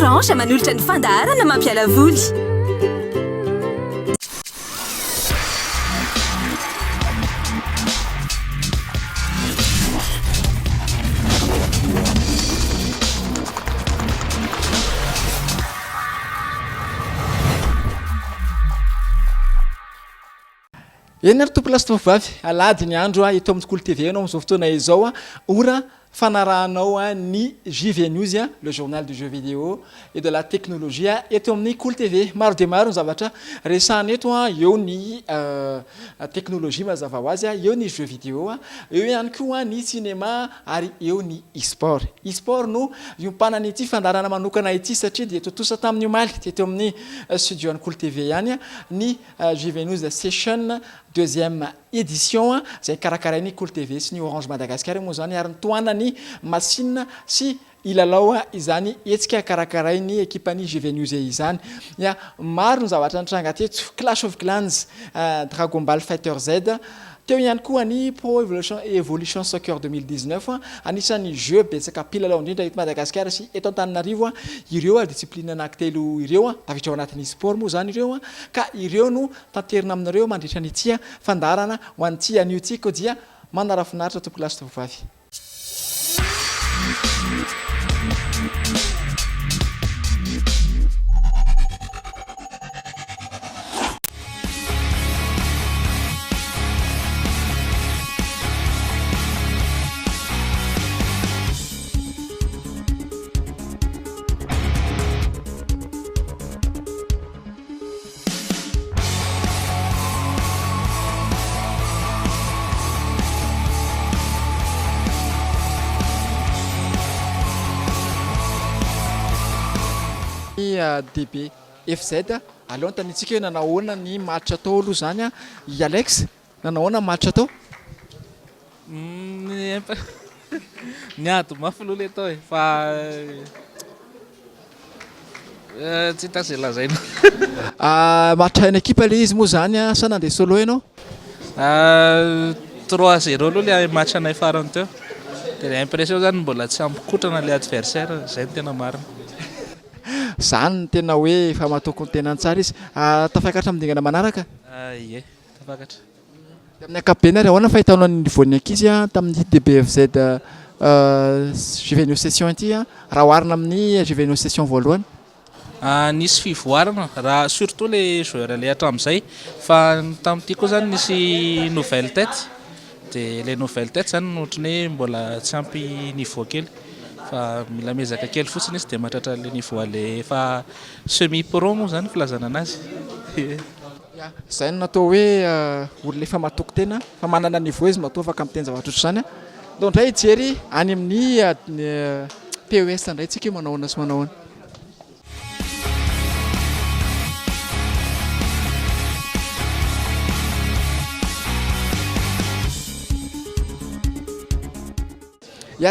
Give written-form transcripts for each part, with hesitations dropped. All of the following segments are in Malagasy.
Orange manolotra ny fandaharana mampiala voly. Eny ary tompolasy tovovavy alady ny andro eto amin'ny Kolo TV anao amin'izao fotoana izao ora fanarahanao ny JV News le journal du jeu vidéo et de la technologie eto amin'ny Kolo TV maro dia maro ny zavatra resahana eto eo ny teknolojia mazava ho azy eo ny jeu vidéo eo ihany koa ny cinéma ary eo ny e-sport e-sport no iompana ity fandarana manokana ity satria dia totosa tamin'ny omaly teto amin'ny studio ny Kolo TV ihany ny JV News session deuxième édition zay karakarainy Kolo TV sy ny Orange Madagascar moa zany ary nitoanany machine sy ilalao izany etsika karakarainy ekipany JV News izany ya maro ny zavatra nitranga teto Clash of Clans Dragon Ball Fighter Z teo ihany koa ny Pro Evolution Soccer 2019 anisan'ny jeu betsaka pilalao indrindra eto Madagascar sy eto Antananarivo ireo discipline anankitelo ireo tafiditra ao anatin'ny sport moa zany ireo ka ireo no tanterina aminareo mandritra ny tia fandarana ho an'ity an'io ty ko dia manarafinaritra tompolasy tovovavy. DB FZ aloha tanitsika hoe nanahoana ny match atao aloha zany i Alex nanahoana match atao niady mafy aloha le atao e fa tsy tasy lazaina match une équipe le izy moa zany sa nandeha solo ianao 3-0 aloha le match anay farany teo dia impression zany mbola tsy ampikotrana le adversaire zay ny tena marina zany tena hoe efa matoko ny tena tsara izy tafakatra amin'ny dingana manaraka ie tafakatra amin'ny ankapobeny ary ahoana fahitanao ny voan'ny ankizy tamin'ny DBFZ JV News session ity raha oharina amin'ny JV News session voalohany nisy fivoarana raha surtout le joueur le hatramin'izay fa tamin'ity koa zany nisy nouvelle tête dia le nouvelle tête zany nohatrany hoe mbola tsy ampy niveau kely fa mila mezaka kely fotsiny izy dia mahatratra le niveau le fa semi pro moa zany filazana anazy zay no natao hoe olona efa matoko tena fa manana niveau izy matao afaka miteny zavatra ohatr' zany donc ndray hijery any amin'ny PES ndray tsika hoe manahoana sy manahoana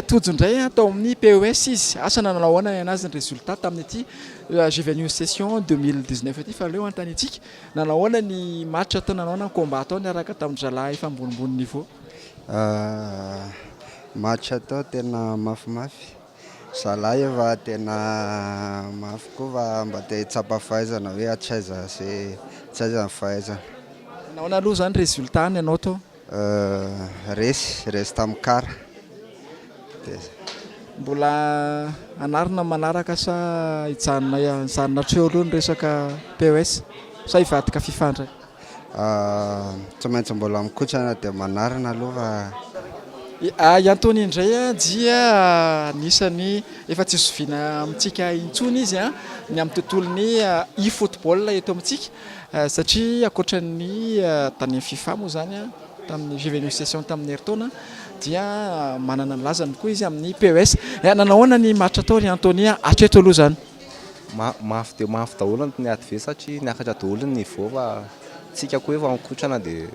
tojo indray atao amin'ny PES izy asa nanahoana anazy ny résultat tamin'ity JV News session 2019 ity fa leo antanitsika nanahoana ny match atao nanahoana ny combat atao niaraka tamin'ny zalahy efa ambonimbony niveau match atao tena mafimafy zalahy efa tena mafy koa fa mba te hitsapa fahaizana hoe atsaiza sy atsaiza ny fahaizana nanahoana aloha zany résultat ny anao tao resy tamin'ny kara mbola anarina manaraka sa hijanona treo aloha ny resaka PES sa hivadika fifandra tsy maintsy mbola mikotrana dia manarina aloha fa Antony indray dia anisany efa tsy soviana amintsika intsony izy ny amin'ny tontolony e-football eto amintsika satria akoatran'ny tany FIFA moa zany tamin'ny JV News session tamin'ny heritaona dia manana ny lazany koa izy amin'ny PES nanahoana ny match atao ry Antony atreto aloha zany mafy dia mafy daholo ny adve satria niakatra daholo ny niveau fa tsika koa efa mikotrana dia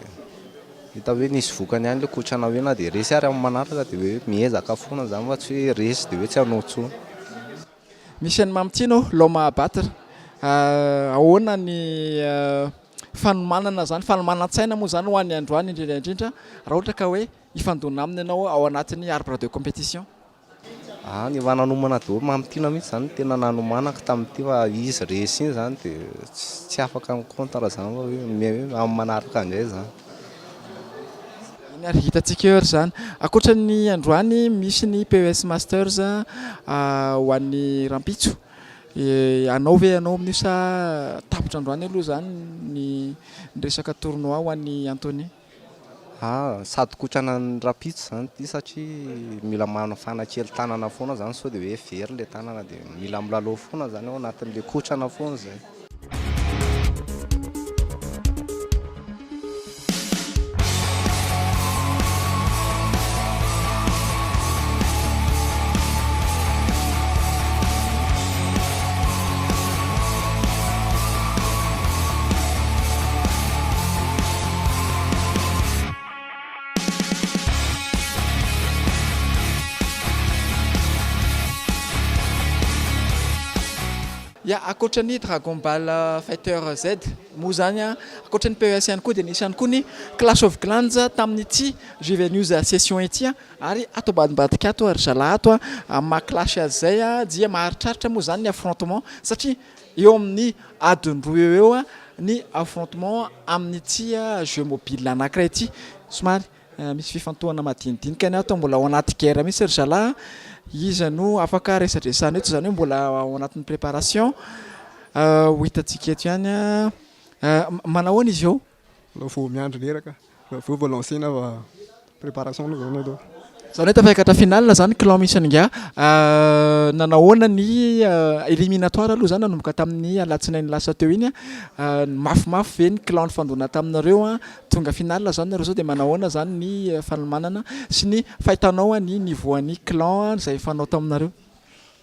hita hoe nisy vokany ihany le kotrana hoe na dia resy ary amin'ny manaraka dia hoe miezaka foana zany fa tsy hoe resy dia hoe tsy hanao tsony misy any mamitianao Loma Abatra ahoana ny fanomanana zany fanomanan-tsaina moa zany ho an'ny androany indrindra raha ohatra ka hoe ifandona aminy ianao ao anatin'ny arbre de compétition Ny vananomana daholo mamitiana mihitsy zany tena nanomanako tamin'ity fa izy resy iny zany dia tsy afaka mikontara zany hoe amin'ny manaraka indray zany. Iny ary hitantsika eo ary zany. Ankoatra ny androany misy ny PES Masters ho an'ny Rampitso. Anao ve anao amin'io sa tapitra androany aloha zany ny resaka tournoi ho an'ny Anthony? Sady kotrana ny Rampitso zany ity satria mila manafana kely tanana foana zany sao dia hoe very ilay tanana dia mila milalao foana zany ao anatin'ilay kotrana foana zay. Ankoatra ny Dragon Ball Fighter Z moa zany ankoatra ny PES ihany koa dia nisy ihany koa ny Clash of Clans tamin'ity JV News session ity ary ato ambadimbadika ato ary zalahy ato maha-clash azy zay dia maharitraritra moa zany ny affrontement satria eo amin'ny adiny roa eo ny affrontement amin'ity jeu mobile anankiray ity somary misy fifantohana madinidinika ny ato mbola ao anaty guerre misy ry zalahy izy no afaka resadresana eto zany hoe mbola ao anatin'ny préparation ho hitantsika eto ihany manahoana izy eo vao miandry leraka vao lancena fa préparation aloha zany aloha zany hoe tafakatra finale zany clan misy nga nanahoana ny éliminatoire aloha zany nanomboka tamin'ny alatsinainy lasa teo iny mafimafy ve ny clan fandona taminareo tonga finale zany nareo zao dia manahoana zany ny fanomanana sy ny fahitanao ny niveau-an'ny clan zay fanao taminareo?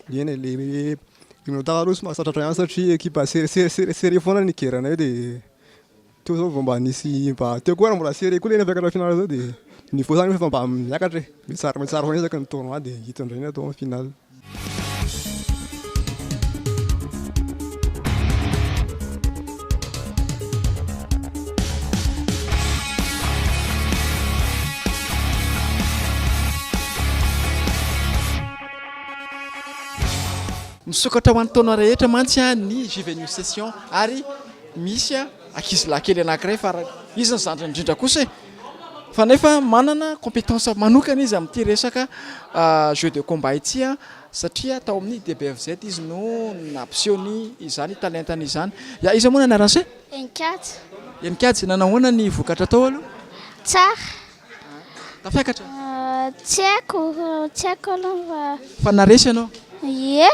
Eny le éliminatoire aloha somary satratra ihany satria équipe serré foana ny guerre-nay dia teo zao vao mba nisy mba teo koa mbola serré koa le tafakatra finale zao dia niveau zany efa mba miakatra mitsara foana ezaka ny tournoi dia hita indray ny atao amin'ny finale. Misokatra ho an'ny taona rehetra mantsy ny JV News session ary misy ankizy lahy kely anankiray fa izy ny zandry indrindra kosa fa nefa manana compétence manokana izy amin'ity resaka jeu de combat ity satria tao amin'ny DBFZ izy no nampiseho ny izany talentany izany. Izy moa nanarany se? Enikady nanahoana ny vokatra tao aloha? Tsara. Tafiakatra? Tsy haiko aloha fa naresy ianao? Ie.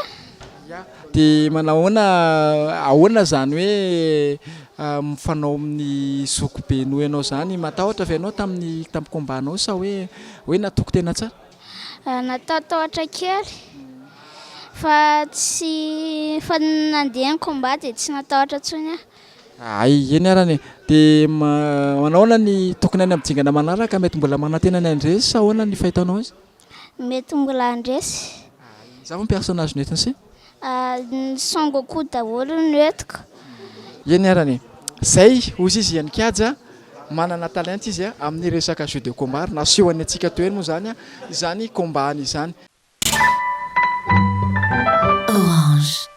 Dia manahoana ahoana zany hoe mifanao amin'ny zokobe no ianao zany matahotra ve ianao tamin'ny combat-nao sa hoe natoko tena tsara? Natahotra kely fa nandeha ny combat dia tsy natahotra intsony eny arany dia manahoana ny tokony any amin'ny dingana manaraka mety mbola manantena ny andresy sa ahoana ny fahitanao azy? Mety mbola andresy. Za ny personnage nentin'se? Son Goku daholo no entiko. Eny arany zay ozy izy Enikady manana talent izy amin'ny resaka jeu de combat naseho any antsika teo eny moa zany izany combat izany. Orange.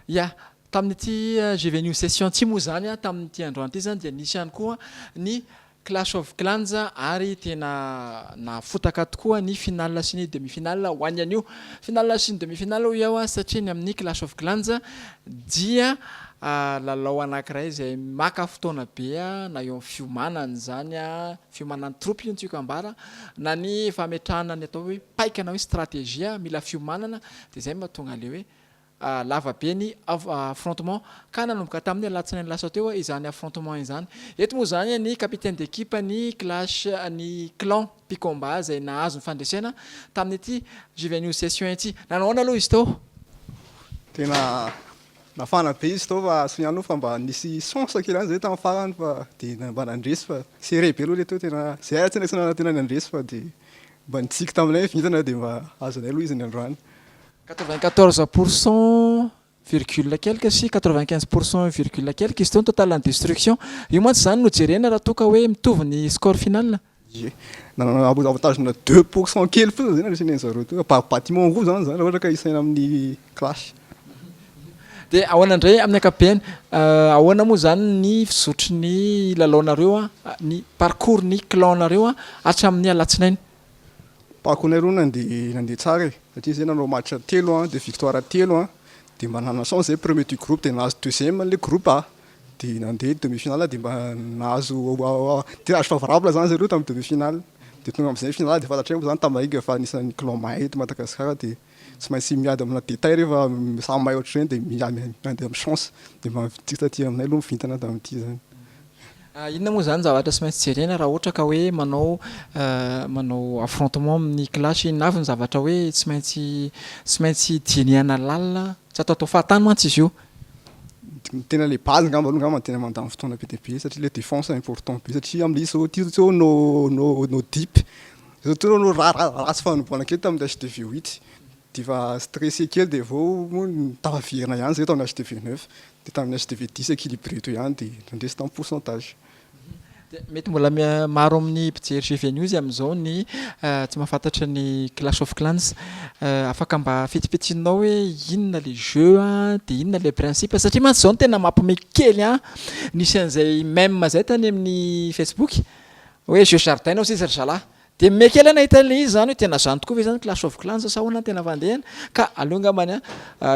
ia tamin'ity GV session ty moa zany a tamin'ity androany ty zany dia nisy ihany koa ny Clash of Clans ary tena nafotaka tokoa ny finale sy ny demi-finale ho any an'io finale sy ny demi-finale ho eo satria ny amin'ny Clash of Clans dia lalao anankiray izay maka fotoana be na eo amin'ny fiomanana zany fiomanan'ny troupe io tsika ambara na ny fametrahana ny atao hoe paikana hoe stratégie mila fiomanana dia izay mahatonga le hoe lava be ny affrontement ka nanomboka tamin'ny alatsinainy lasa teo izany affrontement izany eto moa zany ny capitaine d'équipe ny clash ny clan Picomba izay nahazo ny fandresena tamin'ity GV session ity nanaona aloha izy tao tena nafana be izy tao fa soiano fa mba nisy chance kely any zay tamin'ny farany fa dia mba nandresy fa serré be aloha le teo tena zay tsy naisana tena nandresy fa dia mba nitsiky taminay vitana dia mba azonay aloha izy ny androany 94% virgule quelque sy 95% virgule quelque izy teo ny total en destruction io mantsy zany no jerena raha toa ka hoe mitovy ny score final avantage na 2% kely fotsiny zay naresenay zareo teo par bâtiment roa zany raha ohatra ka isaina amin'ny clash dia ahoana indray amin'ny ankapobeny ahoana moa zany ny fisotry ny lalaonareo ny parcours ny clan-nareo hatramin'ny alatsinainy parcours-nay aloha nandeha tsara satria zay nanao match telo dia victoire telo dia mba nana chance zay premier du groupe dia nahazo deuxième le groupe A dia nandeha demi-finale dia mba nahazo tirage favorable zany zareo tamin'ny demi-finale dia tonga amin'izay finale dia fantatray moa zany tamariga fa anisan'ny clan mahay eto Madagasikara dia tsy maintsy miady amina détail rehefa samy mahay ohatr'ireny dia miady amin'ny chance dia mba tsika aminay aloha mivintana tamin'ity zany inona moa zany zavatra tsy maintsy jerena raha ohatra ka hoe manao affrontement amin'ny clash inona avy ny zavatra hoe tsy maintsy dianiana lalina tsy ataotao fahatany mantsy izy io tena le base ngamba aloha ngamba tena mandany fotoana be dia be satria le défense important be satria amin'ilay zao ty zao no deep zao teo no ratsy fanomboana kely tamin'ny HDV8 dia fa stressé kely dia vao tafavirina ihany zay tamin'ny HDV9 dia tamin'ny HDV10 équilibré to ihany dia nandresy tamin'ny pourcentage mety mbola maro amin'ny mpijery GV News amin'izao ny tsy mahafantatra ny Clash of Clans afaka mba fetipetsinao hoe inona le jeu dia inona le principe satria mantsy izao no tena mampiomehy kely nisy an'izay meme zay tany amin'ny Facebook hoe jeu jardin ao sisa ry zalahy dia mekely nahita le izy zany hoe tena zany tokoa ve zany Clash of Clans sa ahoana tena vandehana ka aleo ngambany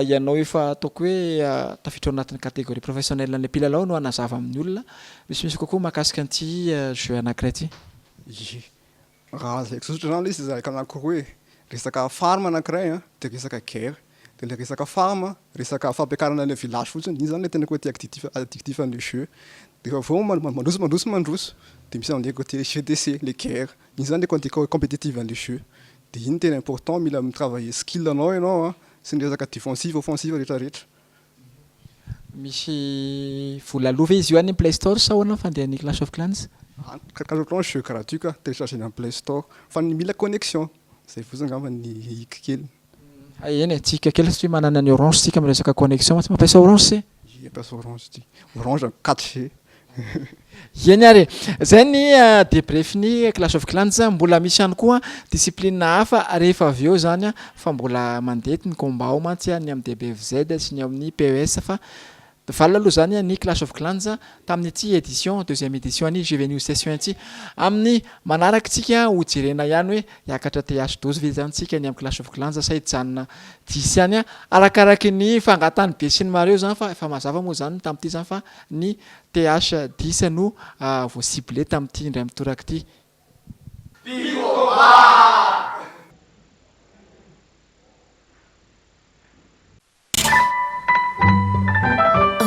ianao efa ataoko hoe tafiditra anatin'ny catégorie professionnelle ny mpilalao no anazava amin'ny olona misy kokoa mahakasika an'ity jeu anankiray ity raha zaiko sosotra zany izy zaka anankiroa hoe resaka farme anankiray dia resaka guerre dia le resaka farme resaka fampiakarana le village fotsiny iny zany le tena côté addictif an'le jeu dia vao mandroso dia misy an'le côté GDC le guerre iny zany le côté compétitive an'le jeu dia iny tena important mila mitravailler skill anao ianao sy ny resaka défensive offensive rehetrarehetra misy vola aloha ve izy io any Play Store sa ahoana fandehan'ny Clash of Clans Clash of Clans jeu gratuit ka télécharger amin'ny Play Store fa mila connexion zay fotsiny ngamba ny hiky kely eny tsika kely satria manana ny orange tsika amin'ny resaka connexion tsy mampiasa orange se mampiasa orange ty orange 4G eny ary zay ny débrief ny Clash of Clans mbola misy ihany koa discipline hafa rehefa avy eo zany fa mbola mandety ny combat ao mantsy ny amin'ny DBFZ sy ny amin'ny PES fa valona aloha zany ny Clash of Clans tamin'ity édition deuxième édition ny GV session ity amin'ny manaraka tsika ho jerena ihany hoe hiakatra TH12 ve zany tsika ny amin'ny Clash of Clans sa hijanona 10 ihany arakaraky ny fangatany be sy ny maro eo zany fa efa mazava moa zany tamin'ity zany fa ny TH10 no vo ciblé tamin'ity indray mitoraka ity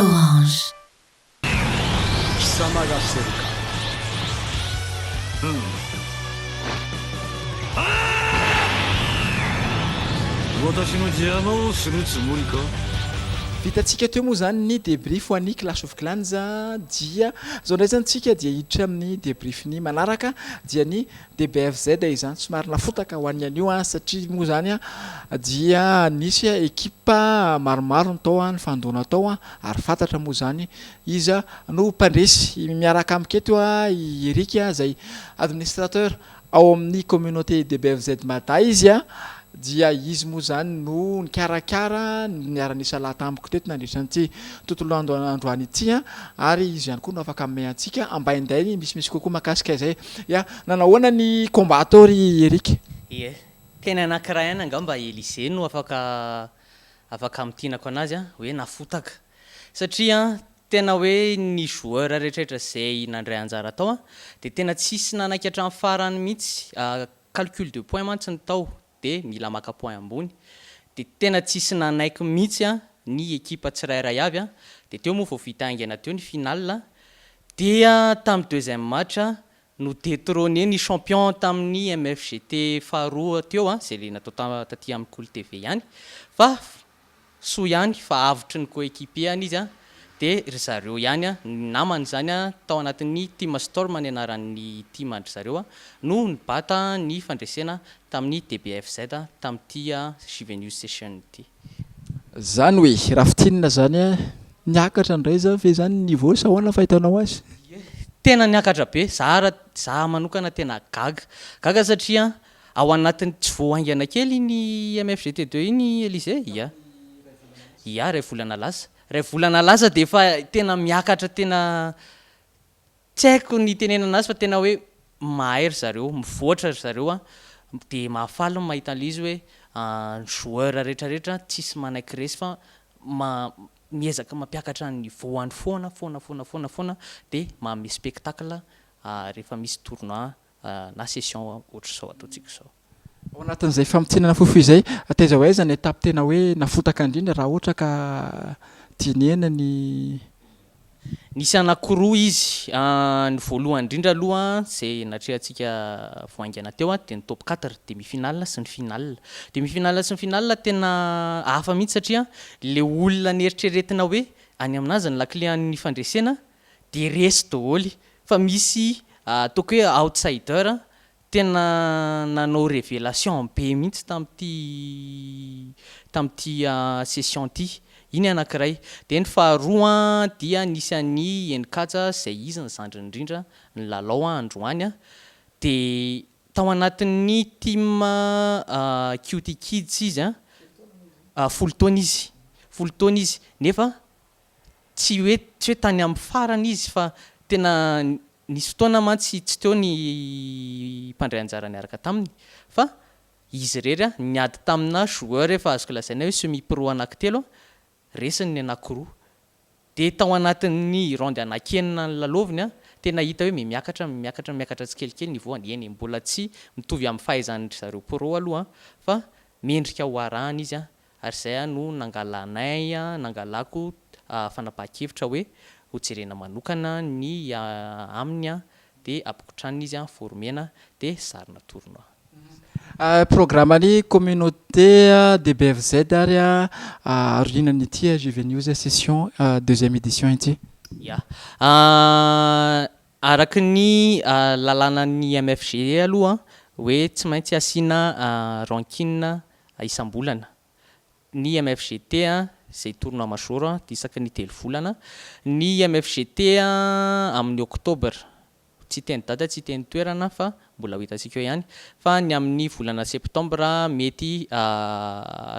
Orange. 貴様がせるか私の邪魔をするつもりか vitatsika teo moa zany ny débrief ho an'ny Clash of Clans dia zao ndray zany tsika dia hiditra amin'ny débrief ny manaraka dia ny DBFZ izany somary nafotaka ho an'ny anio satria moa zany dia nisy ekipa maromaro nytao ny fandona tao ary fantatra moa zany izy no mpandresy miaraka amiketo Eric zay administrateur ao amin'ny communauté DBFZ Mata izy dia izy moa zany no nikarakara niara-nisa lahatamboko teto nandritran'ity tontolo androany ity ary izy ihany koa no afaka amay antsika ambainday misimisy kokoa makasika izay ya nanahoana ny combat atao ry Eric? Ie, tena anankiray ihany angamba Élysée no afaka mitinako anazy hoe nafotaka satria tena hoe ny joueur rehetrarehetra zay nandray anjara tao dia tena tsisy nanaiky hatramin'ny farany mihitsy calcul de point mantsy ny tao dia mila maka point ambony dia tena tsisy nanaiky mihitsy ny équipe tsirairay avy dia teo moa vao vita haingana teo ny finale dia tamin'ny deuxième match no détrôné ny champion tamin'ny MFGT faharoa teo zay le natao taty amin'ny Cool TV ihany fa soa ihany fa avotry ny coéquipier ihany izy dia ry zareo ihany namany zany tao anatin'ny team Storm ny anaran'ny team andry zareo no nibata ny fandresena tamin'ny DBFZ tamin'ity Juventus Session ity. Zany hoe Rafitinina zany niakatra indray za fe zany niveau sa ahoana fahitanao azy? Tena niakatra be, za manokana tena gaga satria ao anatin'ny tsy voahaingana kely ny MFGT2 iny Élysée ia ray volana lasa dia fa tena miakatra tena tsy haiko ny tenenana azy fa tena hoe mahay ry zareo mivoatra ry zareo dia mahafaly mahita an'izy hoe joueur rehetrarehetra tsisy manaiky resy fa miezaka mampiakatra ny voany foana dia manome spectacle rehefa misy tournoi na session ohatra zao ataontsika zao. Ao anatin'izay famitsinana fofo izay taiza hoe aiza ny étape tena hoe nafotaka indrindra raha ohatra ka tinena nisy anankiroa izy ny voalohany indrindra aloha zay natrehantsika voaingana teo dia ny top 4 demi-finale sy ny finale. Demi-finale sy ny finale tena hafa mihitsy satria le olona nieritreretina hoe any aminazy ny lakilian'ny fandresena dia resy daholo fa misy ataoko hoe outsider tena nanao révélation be mihitsy tamin'ity session ity. Iny anankiray dia ny faharoa dia nisy an'ny Enikatsa zay izy ny zandriny indrindra ny lalao androany dia tao anatin'ny team QT Kids izy folo taona izy nefa tsy hoe tany amin'ny farany izy fa tena nisy fotoana mantsy tsy teo ny mpandray anjara niaraka taminy fa izy rery niady tamina joueur efa azoko lazaina hoe semi pro anankitelo resiny ny anankiroa dia tao anatin'ny ronde anankenina ny laloviny tena hita hoe miakatra tsikelikely nivoany eny mbola tsy mitovy amin'ny fahaizan'ny zareo pro aloha fa mendrika ho arahana izy ary zay no nangalanay nangalako fanapahan-kevitra hoe ho jerena manokana ny aminy dia ampikotranina izy formena dia sarina tournoi. Programme ny communauté DBFZ ary aorianan'ity Juventus Session deuxième édition ity. Araka ny lalànan'ny MFG aloha hoe tsy maintsy asiana rankine isam-bolana. Ny MFGT zay tournoi major isaky ny 3 volana, ny MFGT amin'ny octobre tsy teny data tsy teny toerana fa mbola ho hitantsika eo ihany fa ny amin'ny volana septembre mety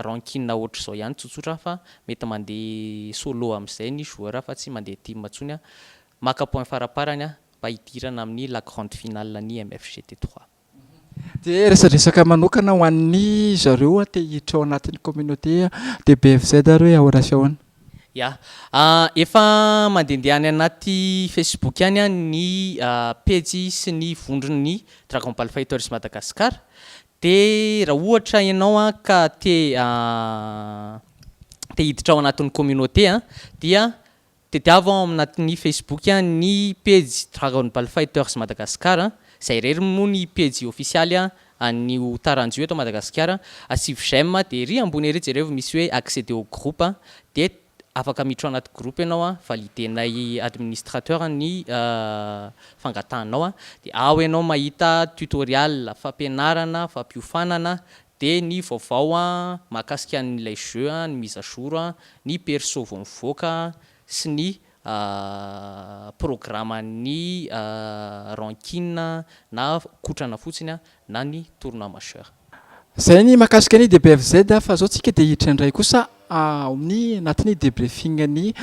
rankine ohatra zao ihany tsotsotra fa mety mandeha solo amin'izay ny joueur fa tsy mandeha team intsony maka point faraparany mba hidirana amin'ny la grande finale ny MFGT 3. Dia resadresaka manokana ho an'ny zareo te hiditra ao anatin'ny communauté DBFZ ary hoe ahoana sy ahoana? Efa mandehandeha any anaty Facebook ihany ny page sy ny vondron'ny Dragon Ball Fighters Madagascar dia raha ohatra ianao ka te hiditra ao anatin'ny communauté dia tediavo ao anatin'ny Facebook ny page Dragon Ball Fighters Madagascar zay rery moa ny page officialy ny Taranjue eto Madagascar asivy j'aime dia ry ambony ery jereo misy hoe accéder au groupe dia afaka miditra anaty groupe ianao validenay administrateur ny fangatahanao dia ao ianao mahita tutoriel fampianarana fampiofanana dia ny vaovao mahakasika an'ilay jeu ny mise à jour ny perso vao mivoaka sy ny programme ny rankine na kotrana fotsiny na ny tournoi majeur. zay ny mahakasika ny DBFZ fa zao tsika dia hiditra indray kosa amin'ny anatin'ny débriefing ny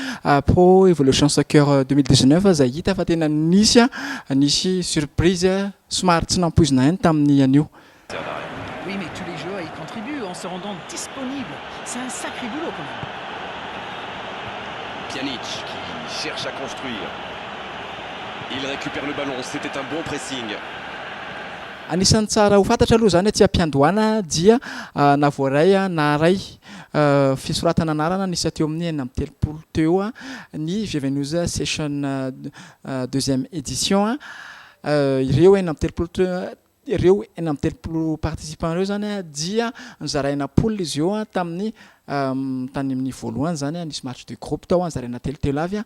Pro Evolution Soccer 2019 zay hita fa tena nisy surprise somary tsy nampoizina ihany tamin'ny anio. Oui, mais tous les joueurs y contribuent en se rendant disponibles. C'est un sacré boulot quand même. Pjanic qui cherche à construire. Il récupère le ballon, c'était un bon pressing. Anisan'ny tsara ho fantatra aloha zany tsy ampiandohana dia na voaray na ray fisoratana anarana nisy teo amin'ny 9 teo ny Juventus Session deuxième édition ireo 9 ireo 9 participants ireo zany dia nizaraina poule izy io tamin'ny tany amin'ny voalohany zany nisy match de groupe tao nizaraina telotelo avy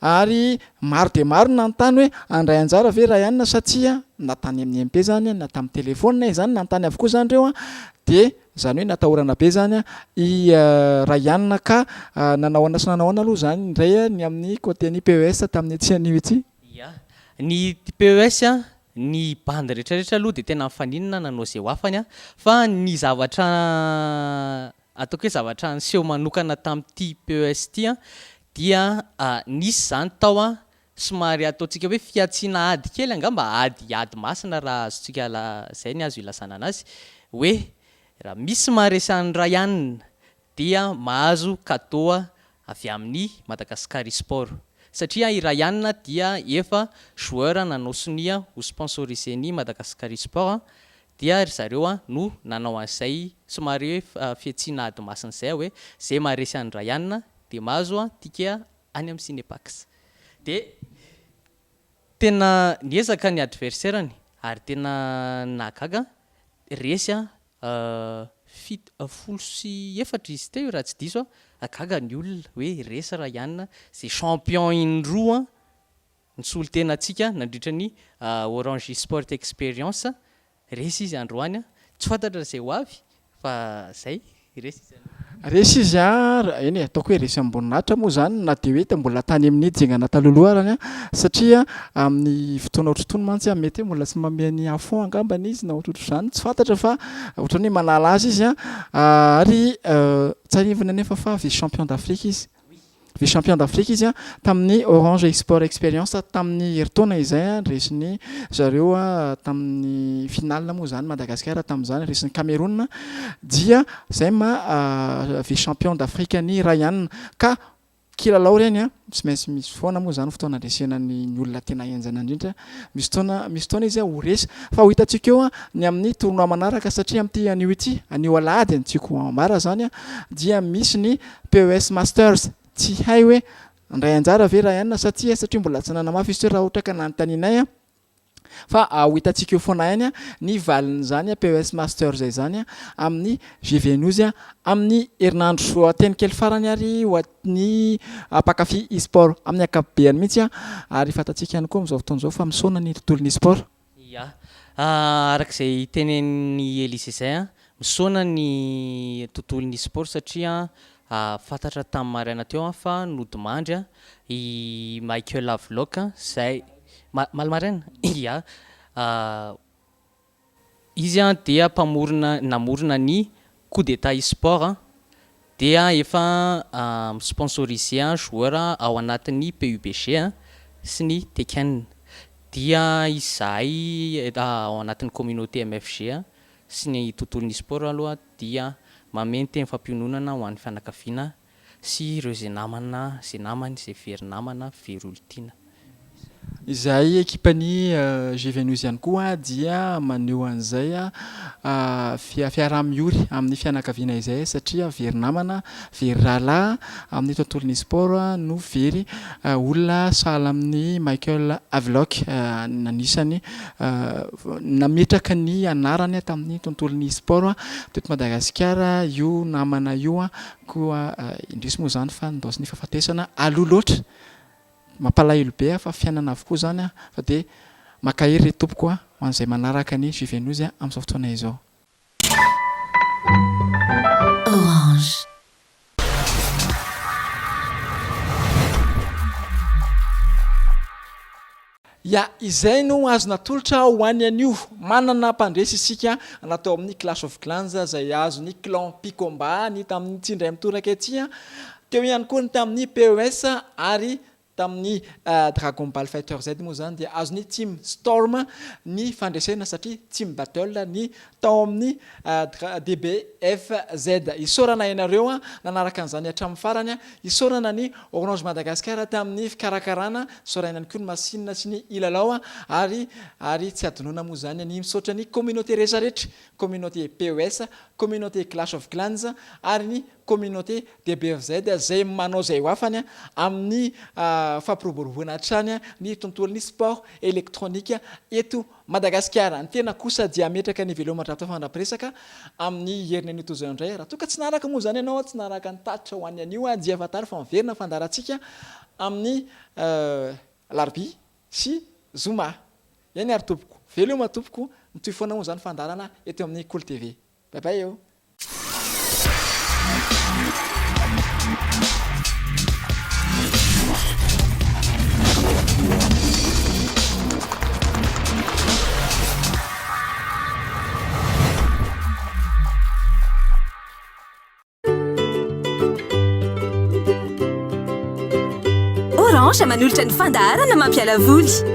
ary maro de maro nanontany hoe andray anjara ve raha ihany satria natany amin'ny MP zany na tamin'ny téléphone zany nanontany avokoa zany reo de zany hoe natahorana be zany i Ryan ka nanaona sy nanaona aloha zany indray ny amin'ny côté ny PES tamin'ny tsianio ity. Ny PES ny bande rehetrarehetra aloha dia tena mifaninana nanao izay hoafany fa ny zavatra ataoko hoe zavatra niseho manokana tamin'ity PES ty dia nisy zany tao somary ataontsika hoe fiatsiana ady kely angamba ady masina raha azontsika zay ny azo ilasana anazy hoe raha misy maharesy ray ihany dia mahazo cadeau avy amin'ny Madagascar Sport. Satria i Ryan dia efa joueur nanao sonia ho sponsorisé ny Madagascar Sport dia ry zareo no nanao an'izay somary hoe fiatsiana ady masina zay hoe zay maharesy an Ryan dia mahazo ticket any amin'ny Cinepax. Dia tena niezaka ny adversaire-ny ary tena nagaga resy folo sy efatra izy teo raha tsy diso agaga ny olona hoe resy Ryan zay champion indroa nisolo tena atsika nandritra ny Orange Sport Experience resy izy androany tsy fantatra zay ho avy fa zay resy izy resy izy eny ataoko hoe resy amboninahitra moa zany na dia hoe mbola tany amin'ny jengana talolohany satria amin'ny fotoana ohatrotony mantsy mety hoe mbola tsy mameny afon angambany izy na ohatrotro zany tsy fantatra fa ohatrany hoe manala azy izy ary tsarivana nefa fa vice champion d'Afrique izy vice champion d'Afrique izy tamin'ny Orange Sport Experience tamin'ny heritaona izay resiny zareo tamin'ny finale moa zany Madagascar tamin'izany resiny Cameroun dia zay vice champion d'Afrique ny Ryan ka kilalao reny tsy maintsy misy foana moa zany fotoana resenany olona tena enjana indrindra misy fotoana izy ho resy fa ho hitantsika eo ny amin'ny tournoi manaraka satria amin'ity anio ity anio alahady antsika ambara zany dia misy ny PES Masters tsy hay hoe ndray anjara ve Ryan satria mbola tsy nanamafy izy raha ohatra ka nanontanianay fa ho hitantsika eo foana ihany ny valiny zany PES Master zay zany amin'ny Juventus amin'ny herinandro teny kely farany ary ho ny mpakafy e-sport amin'ny ankapobeny mihitsy ary fantatsika ihany koa amin'izao fotoana izao fa misaona ny tontolon'ny sport. Arak'izay tenen'ny Elise zay misaona ny tontolon'ny sport satria fantatra tamin'ny maraina teo fa nodimandry i Michael Havelock zay malmaraina izy dia namorona ny coup d'état e-sport dia efa sponsorisé joueur ao anatin'ny PUBG sy ny Tekken dia izay ao anatin'ny communauté MFG sy ny tontolon'ny sport aloha dia mameno teny fampiononana ho an'ny fianakaviana sy ireo zay namana zay namany zay very namana very olontiana. Izay ekipan'ny Juventus ihany koa dia maneho an'izay fiaraha-miory amin'ny fianakaviana izay satria very namana very rahalahy amin'ny tontolon'ny sport no very olona sahala amin'ny Michael Havelock nanisany nametraka ny anarany tamin'ny tontolon'ny sport teto Madagasikara io namana io koa indrisy moa zany fa nidosy ny fahafatesana aloha loatra mampalahelo be fa fiainana avokoa zany fa dia makahery ry tompoko ho an'izay manaraka ny Juventus amin'izao fotoana izao. Orange. ia izay no azona tolotra ho any anio manana mpandresy isika natao amin'ny Clash of Clans zay azo ny clan Picomba ny tamin'ny tsindray mitoraka aty teo ihany koa ny tamin'ny PES ary tamin'ny Dragon Ball Fighter Z moa zany dia azo ny team Storm ny fandresena satria team Battle ny tao amin'ny DBFZ isorana ianareo nanaraka an'izany hatramin'ny farany isorana ny Orange Madagascar tamin'ny fikarakarana sorana ihany koa ny masinina sy ny ilalao ary tsy adinoana moa zany ny misaotra ny communauté rehetrarehetra communauté PES communauté Clash of Clans ary ny communauté DBFZ zay manao zay hoafany amin'ny fampiroboroboana hatrany ny tontolon'ny sport électronique eto Madagascar. Ny tena kosa dia ametraka ny velomatra fandrapiresaka amin'ny herinan'io toy izao indray raha toa ka tsy naraka moa zany ianao tsy naraka ny tatitra ho any anio dia fatary fa miverina fandarantsika amin'ny Larbi sy Zuma. Any ary tompoko veloma tompoko mitoy foana moa zany fandarana eto amin'ny Cool TV. Bye bye eo. Orange manolotra ny fandaharana mampiala voly.